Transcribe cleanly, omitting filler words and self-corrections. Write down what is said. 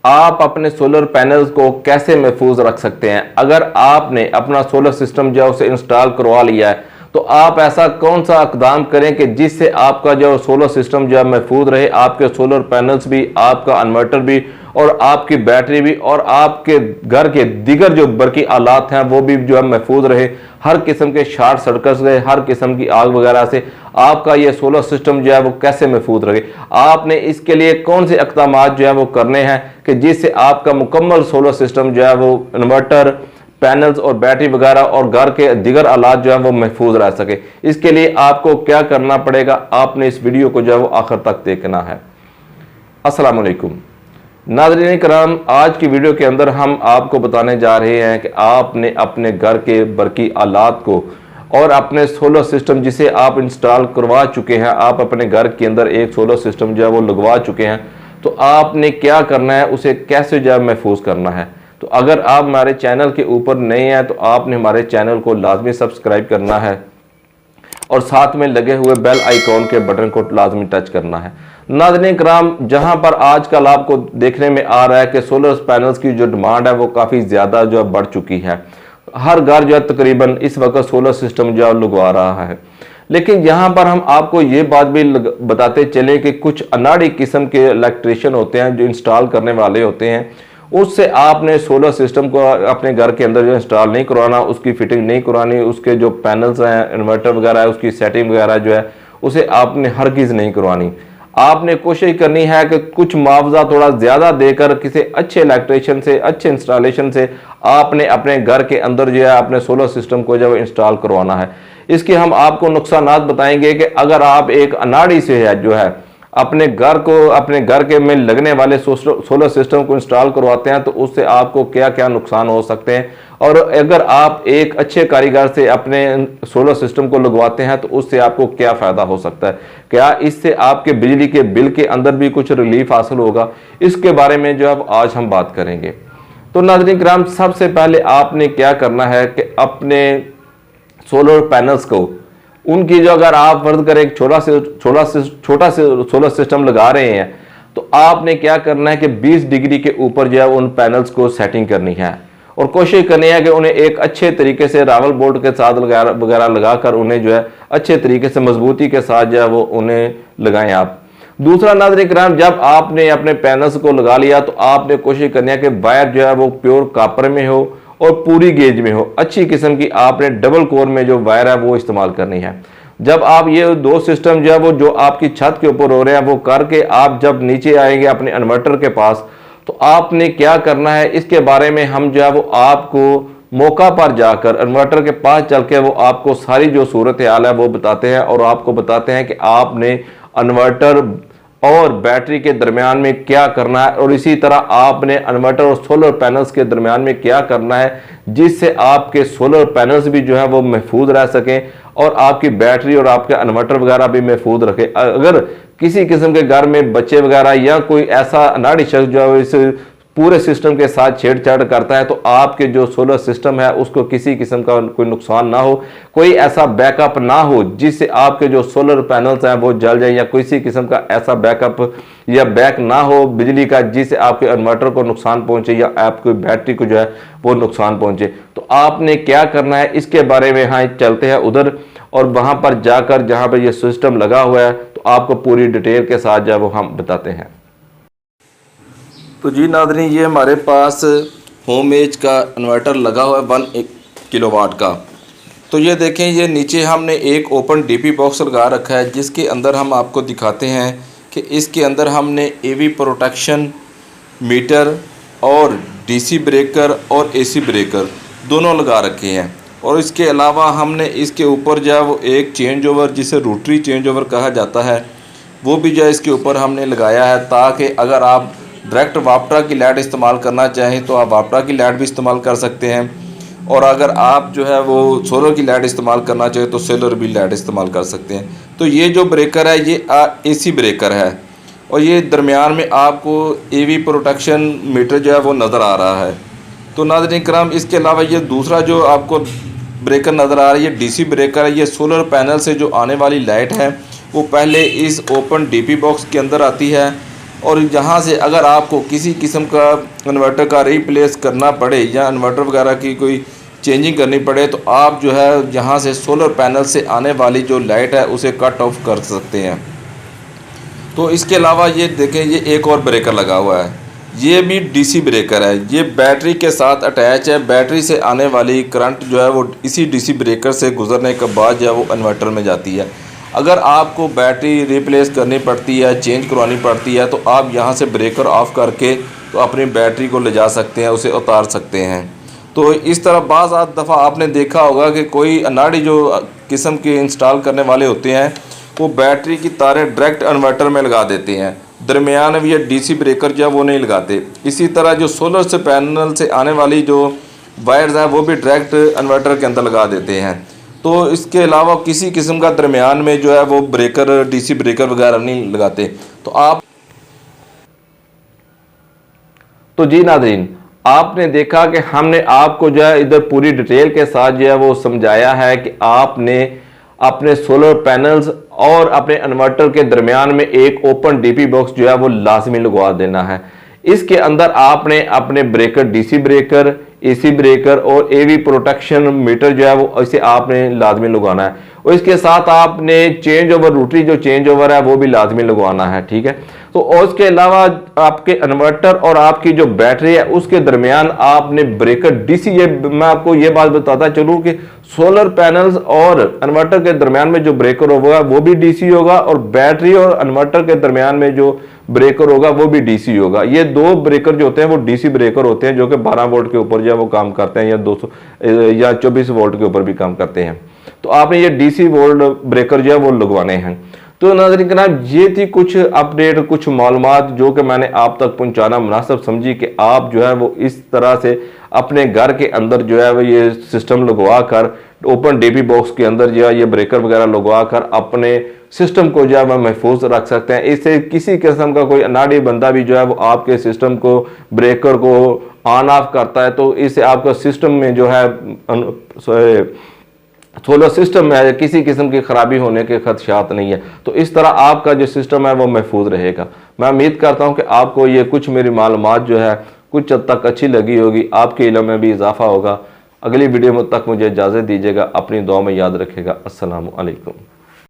आप अपने solar panels को कैसे महफूज रख सकते हैं। अगर आपने अपना सोलर सिस्टम जो है उसे इंस्टॉल करवा लिया है तो आप ऐसा कौन सा इकदाम करें कि जिससे आपका जो सोलर सिस्टम जो है महफूज रहे, आपके सोलर पैनल्स भी, आपका इन्वर्टर भी और आपकी बैटरी भी और आपके घर के दीगर जो बरकी आलात हैं वो भी जो है महफूज रहे हर किस्म के शॉर्ट सर्किट से, हर किस्म की आग वगैरह से। आपका ये सोलर सिस्टम जो है वो कैसे महफूज रहे, आपने इसके लिए कौन से इक़दाम जो है वो करने हैं कि जिससे आपका मुकम्मल सोलर सिस्टम जो है वो इन्वर्टर, पैनल्स और बैटरी वगैरह और घर के दीगर आलात जो है वो महफूज रह सके। इसके लिए आपको क्या करना पड़ेगा, आपने इस वीडियो को जो है वो आखिर तक देखना है। अस्सलाम वालेकुम नाज़रीन कराम, आज की वीडियो के अंदर हम आपको बताने जा रहे हैं कि आपने अपने घर के बरकी आलात को और अपने सोलर सिस्टम जिसे आप इंस्टॉल करवा चुके हैं, आप अपने घर के अंदर एक सोलर सिस्टम जो है वो लगवा चुके हैं, तो आपने क्या करना है, उसे कैसे जो है महफूज करना है। तो अगर आप हमारे चैनल के ऊपर नए हैं तो आपने हमारे चैनल को लाजमी सब्सक्राइब करना है और साथ में लगे हुए बेल आइकॉन के बटन को लाजमी टच करना है। नाज़रीन कराम, जहां पर आजकल आपको देखने में आ रहा है कि सोलर पैनल्स की जो डिमांड है वो काफ़ी ज़्यादा जो है बढ़ चुकी है। हर घर जो है तकरीबन इस वक्त सोलर सिस्टम जो है लगवा रहा है। लेकिन यहाँ पर हम आपको ये बात भी बताते चले कि कुछ अनाड़ी किस्म के इलेक्ट्रीशियन होते हैं जो इंस्टॉल करने वाले होते हैं, उससे आपने सोलर सिस्टम को अपने घर के अंदर जो इंस्टॉल नहीं करवाना, उसकी फिटिंग नहीं करवानी, उसके जो पैनल्स हैं, इन्वर्टर वगैरह है, उसकी सेटिंग वगैरह जो है उसे आपने हरगिज़ नहीं करवानी। आपने कोशिश करनी है कि कुछ मुआवजा थोड़ा ज़्यादा देकर किसी अच्छे इलेक्ट्रीशियन से, अच्छे इंस्टॉलेशन से आपने अपने घर के अंदर जो है अपने सोलर सिस्टम को जो इंस्टॉल करवाना है। इसके हम आपको नुकसानात बताएंगे कि अगर आप एक अनाड़ी से है जो है अपने घर को, अपने घर के में लगने वाले सोलर सिस्टम को इंस्टॉल करवाते हैं तो उससे आपको क्या क्या नुकसान हो सकते हैं, और अगर आप एक अच्छे कारीगर से अपने सोलर सिस्टम को लगवाते हैं तो उससे आपको क्या फ़ायदा हो सकता है, क्या इससे आपके बिजली के बिल के अंदर भी कुछ रिलीफ हासिल होगा, इसके बारे में जो अब आज हम बात करेंगे। तो नाज़रीन किराम, सबसे पहले आपने क्या करना है कि अपने सोलर पैनल्स को, उनकी जो अगर आप फर्ज करें एक छोटा से सोलर सिस्टम लगा रहे हैं तो आपने क्या करना है कि 20 डिग्री के ऊपर जो है उन पैनल्स को सेटिंग करनी है और कोशिश करनी है कि उन्हें एक अच्छे तरीके से रावल बोल्ट के साथ वगैरह लगाकर उन्हें जो है अच्छे तरीके से मजबूती के साथ जो है वो उन्हें लगाएं आप। दूसरा नाज़रीन किराम, जब आपने अपने पैनल्स को लगा लिया तो आपने कोशिश करनी है कि वायर जो है वो प्योर कॉपर में हो और पूरी गेज में हो, अच्छी किस्म की आपने डबल कोर में जो वायर है वो इस्तेमाल करनी है। जब आप ये दो सिस्टम जो है वो जो आपकी छत के ऊपर हो रहे हैं वो करके आप जब नीचे आएंगे अपने इन्वर्टर के पास तो आपने क्या करना है, इसके बारे में हम जो है वो आपको मौका पर जाकर इन्वर्टर के पास चल के वो आपको सारी जो सूरत हाल है वो बताते हैं और आपको बताते हैं कि आपने इन्वर्टर और बैटरी के दरमियान में क्या करना है और इसी तरह आपने इन्वर्टर और सोलर पैनल्स के दरमियान में क्या करना है जिससे आपके सोलर पैनल्स भी जो है वो महफूज रह सकें और आपकी बैटरी और आपके इन्वर्टर वगैरह भी महफूज रखे। अगर किसी किस्म के घर में बच्चे वगैरह या कोई ऐसा अनाड़ी शख्स जो है इस पूरे सिस्टम के साथ छेड़छाड़ करता है तो आपके जो सोलर सिस्टम है उसको किसी किस्म का कोई नुकसान ना हो, कोई ऐसा बैकअप ना हो जिससे आपके जो सोलर पैनल्स हैं वो जल जाए, या किसी किस्म का ऐसा बैकअप या बैक ना हो बिजली का जिससे आपके इन्वर्टर को नुकसान पहुंचे या आपकी बैटरी को जो है वो नुकसान पहुंचे। तो आपने क्या करना है इसके बारे में यहाँ चलते हैं उधर और वहाँ पर जाकर जहाँ पर यह सिस्टम लगा हुआ है तो आपको पूरी डिटेल के साथ जो है वो हम बताते हैं। तो जी नाज़रीन, ये हमारे पास होम एज का इन्वर्टर लगा हुआ है 1 किलोवाट का। तो ये देखें, ये नीचे हमने एक ओपन डीपी बॉक्स लगा रखा है जिसके अंदर हम आपको दिखाते हैं कि इसके अंदर हमने एवी प्रोटेक्शन मीटर और डीसी ब्रेकर और एसी ब्रेकर दोनों लगा रखे हैं। और इसके अलावा हमने इसके ऊपर जो है वो एक चेंज ओवर, जिसे रोटरी चेंज ओवर कहा जाता है, वो भी जो है इसके ऊपर हमने लगाया है ताकि अगर आप डायरेक्ट वापटा की लाइट इस्तेमाल करना चाहें तो आप वापटा की लाइट भी इस्तेमाल कर सकते हैं, और अगर आप जो है वो सोलर की लाइट इस्तेमाल करना चाहें तो सोलर भी लाइट इस्तेमाल कर सकते हैं। तो ये जो ब्रेकर है ये एसी ब्रेकर है और ये दरमियान में आपको एवी प्रोटेक्शन मीटर जो है वो नज़र आ रहा है। तो नाज़रीन कराम, इसके अलावा ये दूसरा जो आपको ब्रेकर नज़र आ रही है डीसी ब्रेकर है। ये सोलर पैनल से जो आने वाली लाइट है वो पहले इस ओपन डीपी बॉक्स के अंदर आती है, और यहाँ से अगर आपको किसी किस्म का इन्वर्टर का रिप्लेस करना पड़े या इन्वर्टर वगैरह की कोई चेंजिंग करनी पड़े तो आप जो है यहाँ से सोलर पैनल से आने वाली जो लाइट है उसे कट ऑफ कर सकते हैं। तो इसके अलावा ये देखें, ये एक और ब्रेकर लगा हुआ है, ये भी डीसी ब्रेकर है। ये बैटरी के साथ अटैच है। बैटरी से आने वाली करंट जो है वो इसी डीसी ब्रेकर से गुजरने के बाद जो है वो इन्वर्टर में जाती है। अगर आपको बैटरी रिप्लेस करनी पड़ती है, चेंज करवानी पड़ती है, तो आप यहाँ से ब्रेकर ऑफ करके तो अपनी बैटरी को ले जा सकते हैं, उसे उतार सकते हैं। तो इस तरह बाज़ दफ़ा आपने देखा होगा कि कोई अनाड़ी जो किस्म के इंस्टॉल करने वाले होते हैं वो बैटरी की तारें डायरेक्ट इन्वर्टर में लगा देते हैं, दरमियान में ये डीसी ब्रेकर जो है वो नहीं लगाते। इसी तरह जो सोलर से पैनल से आने वाली जो वायर्स हैं वो भी डायरेक्ट इन्वर्टर के अंदर लगा देते हैं। तो इसके अलावा किसी किस्म का दरमियान में जो है वो ब्रेकर, डीसी ब्रेकर वगैरह नहीं लगाते। तो जी नाज़रीन, आपने देखा कि हमने आपको जो है इधर पूरी डिटेल के साथ जो है वो समझाया है कि आपने अपने सोलर पैनल्स और अपने इन्वर्टर के दरमियान में एक ओपन डीपी बॉक्स जो है वो लाजमी लगवा देना है। इसके अंदर आपने अपने breaker, DC breaker, AC breaker और एवी प्रोटेक्शन मीटर जो है वो इसे आपने लाजमी लगवाना है। और इसके साथ आपने चेंज ओवर, रोटरी जो चेंज ओवर है वो भी लाजमी लगवाना है, ठीक है। तो और इसके अलावा आपके इन्वर्टर और आपकी जो बैटरी है उसके दरमियान आपने ब्रेकर डीसी, ये मैं आपको ये बात बताता चलूँ कि सोलर पैनल्स और इन्वर्टर के दरमियान में जो ब्रेकर होगा वो भी डीसी होगा और बैटरी और इन्वर्टर के दरमियान में जो ब्रेकर होगा वो भी डीसी होगा। ये दो ब्रेकर जो होते हैं वो डीसी ब्रेकर होते हैं जो कि 12 वोल्ट के ऊपर जो है वो काम करते हैं या 200 या 24 वोल्ट के ऊपर भी काम करते हैं। तो आपने ये डीसी वोल्ट ब्रेकर जो है वो लगवाने हैं। तो नाज़रीन जनाब, ये थी कुछ अपडेट, कुछ मालूमात जो कि मैंने आप तक पहुंचाना मुनासिब समझी कि आप जो है वो इस तरह से अपने घर के अंदर जो है वो ये सिस्टम लगवा कर ओपन डीपी बॉक्स के अंदर जो है ये ब्रेकर वगैरह लगवा कर अपने सिस्टम को जो है वह महफूज रख सकते हैं। इससे किसी किस्म का कोई अनाड़ी बंदा भी जो है वो आपके सिस्टम को, ब्रेकर को ऑन ऑफ करता है तो इससे आपका सिस्टम में जो है सोलर सिस्टम में किसी किस्म की खराबी होने के खदशात नहीं है। तो इस तरह आपका जो सिस्टम है वो महफूज रहेगा। मैं उम्मीद करता हूं कि आपको ये कुछ मेरी मालूमात जो है कुछ हद तक अच्छी लगी होगी, आपके इल्म में भी इजाफा होगा। अगली वीडियो में तक मुझे इजाज़त दीजिएगा, अपनी दुआ में याद रखिएगा। अस्सलामु अलैकुम।